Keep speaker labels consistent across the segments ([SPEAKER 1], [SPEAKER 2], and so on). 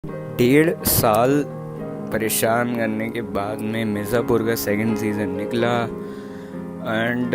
[SPEAKER 1] 1.5 साल परेशान करने के बाद में मिर्ज़ापुर का सेकंड सीज़न निकला एंड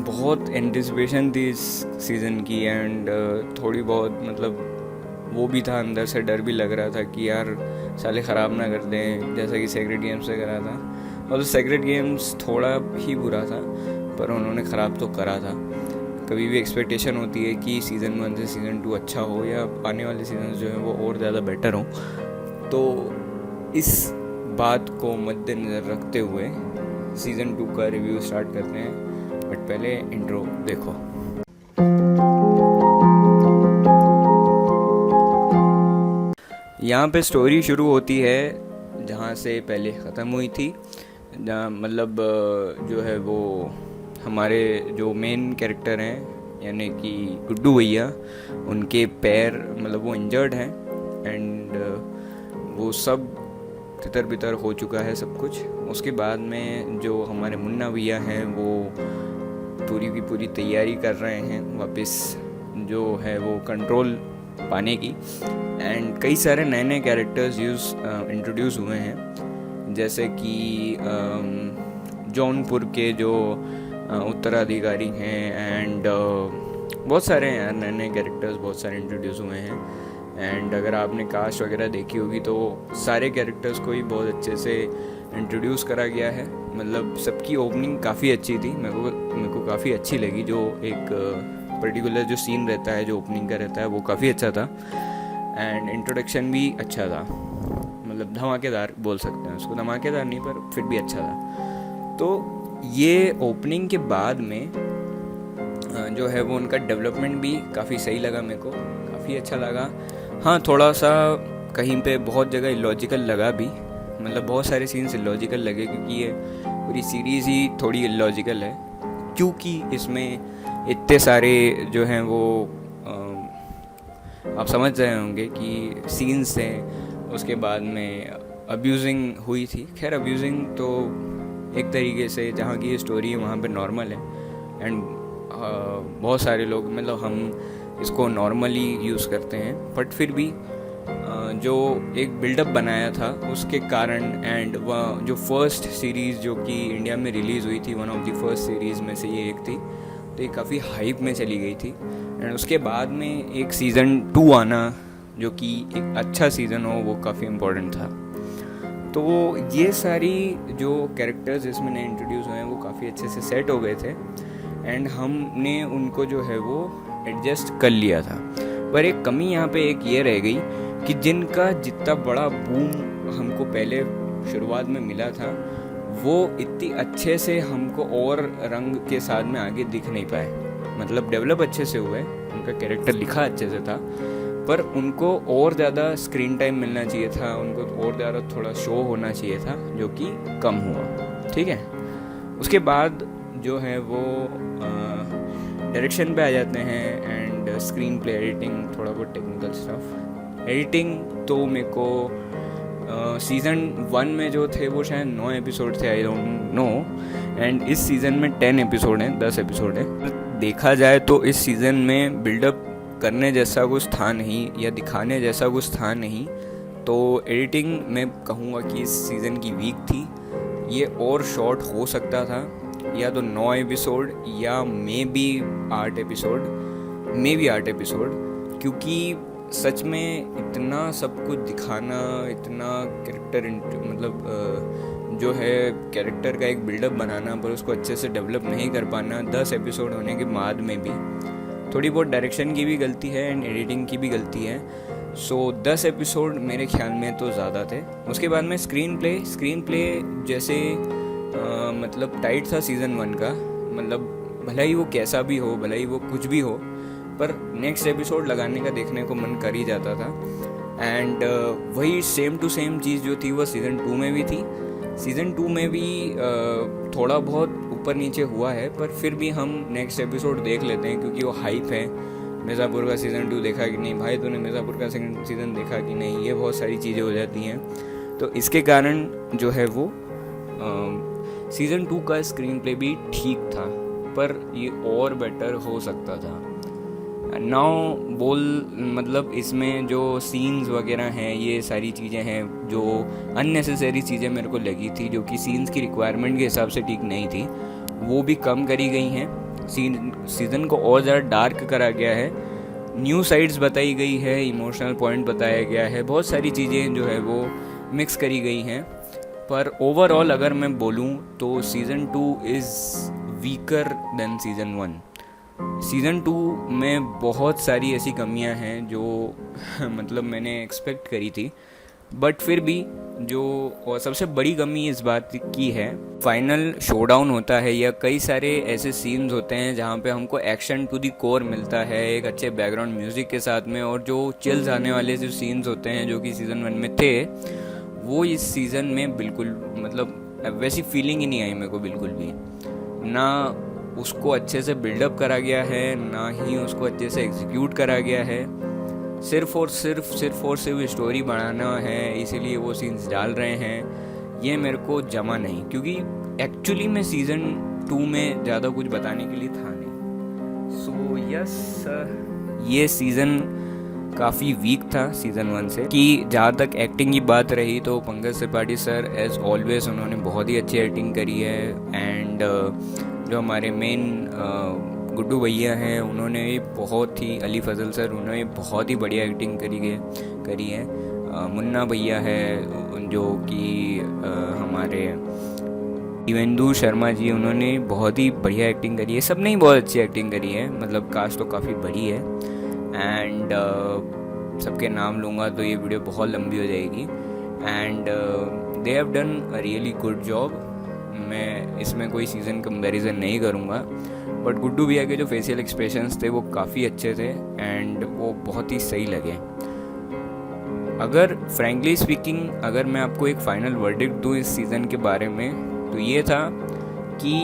[SPEAKER 1] बहुत एंटिसिपेशन थी इस सीज़न की एंड थोड़ी बहुत मतलब वो भी था, अंदर से डर भी लग रहा था कि यार साले ख़राब ना कर दें जैसा कि सेक्रेट गेम्स से करा था। और तो सेक्रेट गेम्स थोड़ा ही बुरा था पर उन्होंने ख़राब तो करा था। कभी भी एक्सपेक्टेशन होती है कि सीज़न 1 से सीज़न 2 अच्छा हो या आने वाले सीजन जो है वो और ज़्यादा बेटर हो। तो इस बात को मद्देनज़र रखते हुए सीज़न 2 का रिव्यू स्टार्ट करते हैं, बट पहले इंट्रो देखो। यहाँ पे स्टोरी शुरू होती है जहाँ से पहले ख़त्म हुई थी, जहाँ मतलब जो है वो हमारे जो मेन कैरेक्टर हैं यानी कि गुड्डू भैया, उनके पैर मतलब वो इंजर्ड हैं एंड वो सब तितर बितर हो चुका है सब कुछ। उसके बाद में जो हमारे मुन्ना भैया हैं वो पूरी की पूरी तैयारी कर रहे हैं वापस जो है वो कंट्रोल पाने की। एंड कई सारे नए नए कैरेक्टर्स इंट्रोड्यूस हुए हैं, जैसे कि जौनपुर के जो उत्तराधिकारी हैं एंड बहुत सारे हैं नए नए कैरेक्टर्स, बहुत सारे इंट्रोड्यूस हुए हैं। एंड अगर आपने कास्ट वगैरह देखी होगी तो सारे कैरेक्टर्स को ही बहुत अच्छे से इंट्रोड्यूस करा गया है। मतलब सबकी ओपनिंग काफ़ी अच्छी थी, मेरे को काफ़ी अच्छी लगी। जो एक पर्टिकुलर जो सीन रहता है जो ओपनिंग का रहता है वो काफ़ी अच्छा था एंड इंट्रोडक्शन भी अच्छा था, मतलब धमाकेदार बोल सकते हैं उसको, धमाकेदार नहीं पर फिर भी अच्छा था। तो ये ओपनिंग के बाद में जो है वो उनका डेवलपमेंट भी काफ़ी सही लगा, मेरे को काफ़ी अच्छा लगा। हाँ, थोड़ा सा कहीं पे बहुत जगह इलॉजिकल लगा भी, मतलब बहुत सारे सीन्स इलॉजिकल लगे क्योंकि ये पूरी सीरीज़ ही थोड़ी इलॉजिकल है, क्योंकि इसमें इतने सारे जो हैं वो आप समझ रहे होंगे कि सीन्स थे। उसके बाद में अब्यूजिंग हुई थी, खैर अब्यूजिंग तो एक तरीके से जहाँ की स्टोरी है वहाँ पे नॉर्मल है एंड बहुत सारे लोग मतलब हम इसको नॉर्मली यूज़ करते हैं, बट फिर भी जो एक बिल्डअप बनाया था उसके कारण एंड वह जो फर्स्ट सीरीज़ जो कि इंडिया में रिलीज़ हुई थी, one of the first series में से ये एक थी, तो ये काफ़ी हाइप में चली गई थी। एंड उसके बाद में एक सीज़न 2 आना जो कि एक अच्छा सीज़न हो वो काफ़ी इम्पोर्टेंट था। तो ये सारी जो कैरेक्टर्स इसमें नए इंट्रोड्यूस हुए हैं वो काफ़ी अच्छे से सेट हो गए थे एंड हमने उनको जो है वो एडजस्ट कर लिया था। पर एक कमी यहाँ पे एक ये रह गई कि जिनका जितना बड़ा बूम हमको पहले शुरुआत में मिला था वो इतनी अच्छे से हमको और रंग के साथ में आगे दिख नहीं पाए। मतलब डेवलप अच्छे से हुए, उनका कैरेक्टर लिखा अच्छे से था, पर उनको और ज़्यादा स्क्रीन टाइम मिलना चाहिए था, उनको और ज़्यादा थोड़ा शो होना चाहिए था, जो कि कम हुआ। ठीक है, उसके बाद जो है वो डायरेक्शन पे आ जाते हैं एंड स्क्रीन प्ले, एडिटिंग, थोड़ा बहुत टेक्निकल स्टफ। एडिटिंग तो मेरे को सीज़न 1 में जो थे वो शायद 9 एपिसोड थे, आई डोंट नो, एंड इस सीज़न में 10 एपिसोड हैं, 10 एपिसोड हैं। देखा जाए तो इस सीज़न में बिल्डअप करने जैसा कुछ था नहीं या दिखाने जैसा कुछ था नहीं, तो एडिटिंग मैं कहूँगा कि इस सीज़न की वीक थी। ये और शॉर्ट हो सकता था, या तो 9 एपिसोड या मे बी 8 एपिसोड, क्योंकि सच में इतना सब कुछ दिखाना, इतना कैरेक्टर मतलब जो है कैरेक्टर का एक बिल्डअप बनाना पर उसको अच्छे से डेवलप नहीं कर पाना 10 एपिसोड होने के बाद में भी, थोड़ी बहुत डायरेक्शन की भी गलती है एंड एडिटिंग की भी गलती है। सो 10 एपिसोड मेरे ख्याल में तो ज़्यादा थे। उसके बाद में स्क्रीन प्ले जैसे मतलब टाइट था सीज़न 1 का, मतलब भला ही वो कैसा भी हो, भला ही वो कुछ भी हो, पर नेक्स्ट एपिसोड लगाने का देखने को मन कर ही जाता था। एंड वही सेम टू सेम चीज़ जो थी वो सीज़न 2 में भी थी। सीज़न 2 में भी थोड़ा बहुत ऊपर नीचे हुआ है, पर फिर भी हम नेक्स्ट एपिसोड देख लेते हैं क्योंकि वो हाइप है। मिर्ज़ापुर का सीज़न 2 देखा कि नहीं भाई, तूने मिर्ज़ापुर का सेकंड सीज़न देखा कि नहीं, ये बहुत सारी चीज़ें हो जाती हैं। तो इसके कारण जो है वो सीज़न 2 का स्क्रीन प्ले भी ठीक था, पर ये और बेटर हो सकता था। नाउ मतलब इसमें जो सीन्स वगैरह हैं, ये सारी चीज़ें हैं जो अननेसेसरी चीज़ें मेरे को लगी थी, जो कि सीन्स की रिक्वायरमेंट के हिसाब से ठीक नहीं थी, वो भी कम करी गई हैं। सीज़न को और ज़्यादा डार्क करा गया है, न्यू साइड्स बताई गई है, इमोशनल पॉइंट बताया गया है, बहुत सारी चीज़ें जो है वो मिक्स करी गई हैं। पर ओवरऑल अगर मैं बोलूँ तो season 2 is weaker then season 1। Season 2 में बहुत सारी ऐसी कमियां हैं जो मतलब मैंने एक्सपेक्ट करी थी, बट फिर भी जो और सबसे बड़ी कमी इस बात की है, फाइनल शोडाउन होता है या कई सारे ऐसे सीन्स होते हैं जहाँ पे हमको एक्शन टू दी कोर मिलता है एक अच्छे बैकग्राउंड म्यूज़िक के साथ में, और जो चिल्स आने वाले जो सीन्स होते हैं जो कि सीज़न 1 में थे, वो इस सीज़न में बिल्कुल मतलब वैसी फीलिंग ही नहीं आई मेरे को बिल्कुल भी। ना उसको अच्छे से बिल्डअप करा गया है, ना ही उसको अच्छे से एग्जीक्यूट करा गया है, सिर्फ और सिर्फ स्टोरी बढ़ाना है इसीलिए वो सीन्स डाल रहे हैं। ये मेरे को जमा नहीं, क्योंकि एक्चुअली में सीज़न 2 में ज़्यादा कुछ बताने के लिए था नहीं। सो यस, ये सीज़न काफ़ी वीक था सीज़न 1 से। कि जहाँ तक एक्टिंग की बात रही तो Pankaj Tripathi sir as always उन्होंने बहुत ही अच्छी एक्टिंग करी है, एंड जो हमारे मेन गुड्डू भैया हैं उन्होंने भी बहुत ही, अली फजल सर उन्होंने बहुत ही बढ़िया एक्टिंग करी है। मुन्ना भैया है जो कि हमारे दिवेंदु शर्मा जी, उन्होंने बहुत ही बढ़िया एक्टिंग करी है। सब ने ही बहुत अच्छी एक्टिंग करी है, मतलब कास्ट तो काफ़ी बड़ी है, एंड सबके नाम लूँगा तो ये वीडियो बहुत लंबी हो जाएगी, and they have done a really good job. मैं इसमें कोई सीज़न कंपैरिजन नहीं करूँगा, बट गुड्डू भैया के जो फेशियल एक्सप्रेशंस थे वो काफ़ी अच्छे थे, एंड वो बहुत ही सही लगे। अगर फ्रैंकली स्पीकिंग अगर मैं आपको एक फाइनल वर्डिक्ट दूँ इस सीज़न के बारे में, तो ये था कि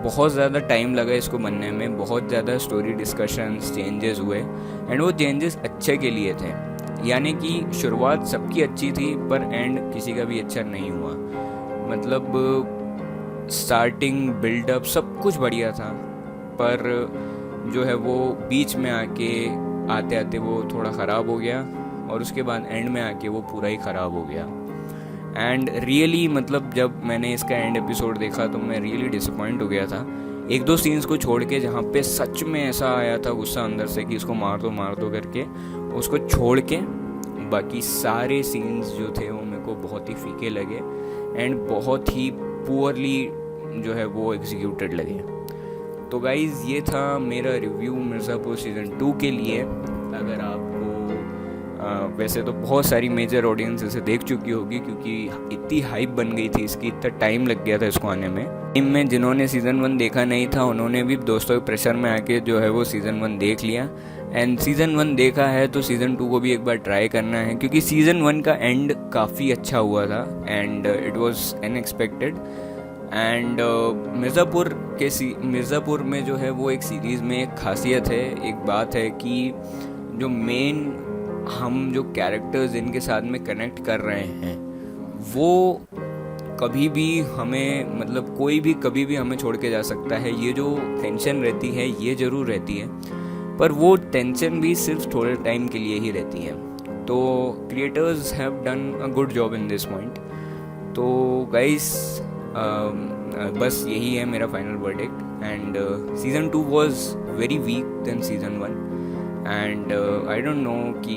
[SPEAKER 1] बहुत ज़्यादा टाइम लगा इसको बनने में, बहुत ज़्यादा स्टोरी डिस्कशंस, चेंजेस हुए, एंड वो चेंजेस अच्छे के लिए थे। यानी कि शुरुआत सबकी अच्छी थी पर एंड किसी का भी अच्छा नहीं हुआ। मतलब स्टार्टिंग, बिल्डअप सब कुछ बढ़िया था, पर जो है वो बीच में आते आते वो थोड़ा ख़राब हो गया, और उसके बाद एंड में आके वो पूरा ही ख़राब हो गया। एंड रियली मतलब जब मैंने इसका एंड एपिसोड देखा तो मैं रियली डिसअपॉइंट हो गया था। एक दो सीन्स को छोड़ के जहाँ पे सच में ऐसा आया था गुस्सा अंदर से कि इसको मार दो करके, उसको छोड़ के बाकी सारे सीन्स जो थे वो मेरे को बहुत ही फीके लगे, एंड बहुत ही पुअरली जो है वो एग्जीक्यूटेड लगे। तो गाइज़ ये था मेरा रिव्यू मिर्ज़ापुर सीज़न 2 के लिए। अगर आपको वैसे तो बहुत सारी मेजर ऑडियंस इसे देख चुकी होगी, क्योंकि इतनी हाइप बन गई थी इसकी, इतना टाइम लग गया था इसको आने में। टीम में जिन्होंने सीज़न 1 देखा नहीं था उन्होंने भी दोस्तों के प्रेशर में आके जो है वो सीज़न 1 देख लिया, एंड सीज़न 1 देखा है तो सीज़न 2 को भी एक बार ट्राई करना है, क्योंकि सीज़न 1 का एंड काफ़ी अच्छा हुआ था, and it was unexpected. And Mirzapur में जो है वो एक सीरीज़ में एक खासियत है, एक बात है कि जो मेन हम जो कैरेक्टर्स इनके साथ में कनेक्ट कर रहे हैं वो कभी भी हमें, मतलब कोई भी कभी भी हमें छोड़ के जा सकता है। ये जो टेंशन रहती है ये ज़रूर रहती है, पर वो टेंशन भी सिर्फ थोड़े टाइम के लिए ही रहती है। तो creators have done a good job in this point. तो गाइस बस यही है मेरा final verdict, and season 2 was very weak than season 1, and I don't know कि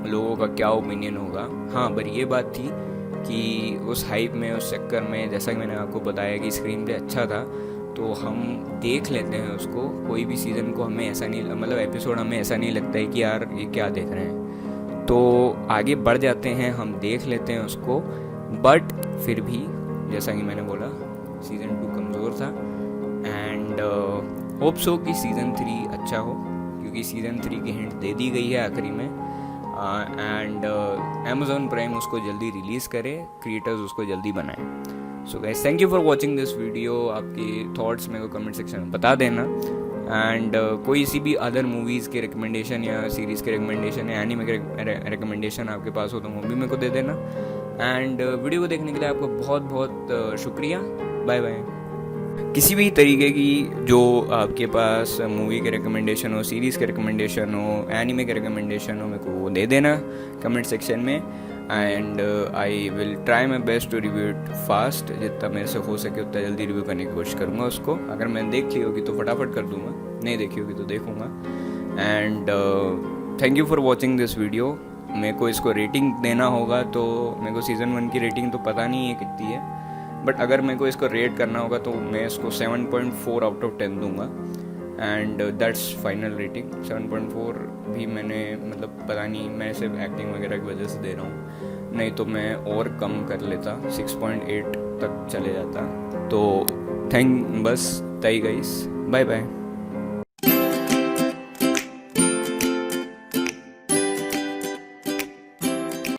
[SPEAKER 1] लोगों का क्या ओपिनियन होगा। हाँ, पर ये बात थी कि उस हाइप में, उस चक्कर में, जैसा कि मैंने आपको बताया कि स्क्रीन प्ले अच्छा था तो हम देख लेते हैं उसको। कोई भी सीज़न को हमें ऐसा नहीं, मतलब एपिसोड हमें ऐसा नहीं लगता है कि यार ये क्या देख रहे हैं, तो आगे बढ़ जाते हैं, हम देख लेते हैं उसको। बट फिर भी जैसा कि मैंने बोला सीज़न 2 कमज़ोर था, एंड होप सो कि सीज़न 3 अच्छा हो, क्योंकि सीज़न 3 की हिंट दे दी गई है आखिरी में, एंड अमेज़ॉन प्राइम उसको जल्दी रिलीज़ करे, क्रिएटर्स उसको जल्दी बनाएं। So guys, thank you for watching this video. आपके थॉट्स मेरे को कमेंट सेक्शन में बता देना, एंड कोई सी भी अदर मूवीज़ के रिकमेंडेशन या सीरीज़ के रिकमेंडेशन या एनीमे के रिकमेंडेशन आपके पास हो तो वो भी मेरे को दे देना। एंड वीडियो को देखने के लिए आपको बहुत बहुत शुक्रिया। Bye bye. किसी भी तरीके की जो आपके पास मूवी के रिकमेंडेशन हो, सीरीज़ के रिकमेंडेशन हो, एनिमे के रिकमेंडेशन हो, मेरे को वो दे देना कमेंट सेक्शन में। And I will try my best to review it fast, जितना मेरे से हो सके उतना जल्दी रिव्यू करने की कोशिश करूँगा उसको। अगर मैंने देख ली होगी तो फटाफट कर दूँगा, नहीं देखी होगी तो देखूँगा। And thank you for watching this video. मेरे को इसको रेटिंग देना होगा तो मेरे को सीज़न 1 की रेटिंग तो पता नहीं है कितनी है, बट अगर मेरे को इसको रेट करना होगा तो मैं इसको 7.4 आउट ऑफ 10 दूंगा। And that's final rating. 7.4 भी मैंने मतलब पता नहीं, मैं सिर्फ एक्टिंग वगैरह की वजह से दे रहा हूँ, नहीं तो मैं और कम कर लेता, 6.8 तक चले जाता। तो बस तय गाइस, बाय बाय।